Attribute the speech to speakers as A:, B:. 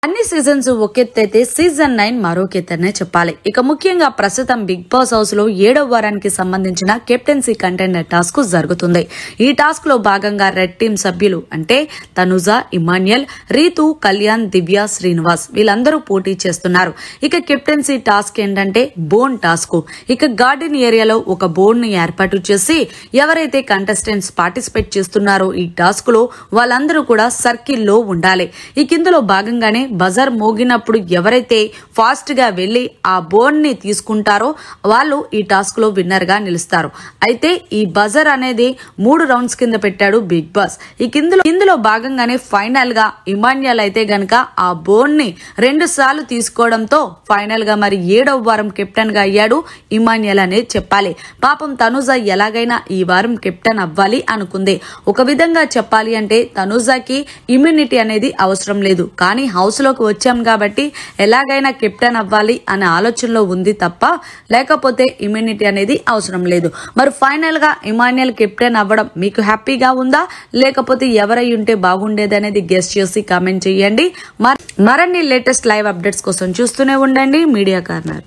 A: అన్ని seasons ఒకెత్తైతే season 9 మరోకెత్తనే చెప్పాలి. ఇక ముఖ్యంగా ప్రస్తుతం బిగ్ బాస్ హౌస్ లో 7వ వారానికి సంబంధించిన కెప్టెన్సీ కంటెండర్ టాస్క్ జరుగుతుంది. ఈ టాస్క్ లో భాగంగా రెడ్ టీమ్ సభ్యులు అంటే తనుజ, ఇమాన్యుయల్, రీతు, కళ్యాణ్, దివ్య, శ్రీనివాస్ వీళ్ళందరూ పోటీ చేస్తున్నారు. ఇక కెప్టెన్సీ టాస్క్ ఏంటంటే బోన్ టాస్క్. ఇక గార్డెన్ ఏరియాలో ఒక బోన్ ని ఏర్పాటు చేసి ఎవరైతే కంటెస్టెంట్స్ పార్టిసిపేట్ చేస్తున్నారో ఈ టాస్క్ లో వాళ్ళందరూ కూడా సర్కిల్ లో ఉండాలి. ఇక ఇందులో భాగంగానే బజర్ మోగినప్పుడు ఎవరైతే ఫాస్ట్ గా వెళ్లి ఆ బోన్ ని తీసుకుంటారో వాళ్ళు ఈ టాస్క్ లో విన్నర్ గా నిలుస్తారు. అయితే ఈ బజర్ అనేది 3 రౌండ్స్ కింద పెట్టాడు బిగ్ బాస్. ఇందులో భాగంగానే ఫైనల్ గా ఇమాన్యుయల్ అయితే గనక ఆ బోన్ ని 2 సార్లు తీసుకోవడంతో ఫైనల్ గా మరి 7వ వారం కెప్టెన్ గా అయ్యాడు ఇమాన్యుయల్ అనేది చెప్పాలి. పాపం తనుజ ఎలాగైనా ఈ వారం కెప్టెన్ అవ్వాలి అనుకుంది. ఒక విధంగా చెప్పాలి అంటే తనుజకి ఇమ్యూనిటీ అనేది అవసరం లేదు, కానీ హౌస్ లోకి వచ్చాం కాబట్టి ఎలాగైనా కెప్టెన్ అవ్వాలి అనే ఆలోచనలో ఉంది తప్ప లేకపోతే ఇమ్యూనిటీ అనేది అవసరం లేదు. మరి ఫైనల్ గా ఇమాన్యుయల్ కెప్టెన్ అవ్వడం మీకు హ్యాపీగా ఉందా, లేకపోతే ఎవరై ఉంటే బాగుండేది అనేది గెస్ చేసి కామెంట్ చేయండి. మరిన్ని లేటెస్ట్ లైవ్ అప్డేట్స్ కోసం చూస్తూనే ఉండండి మీడియా కార్నర్.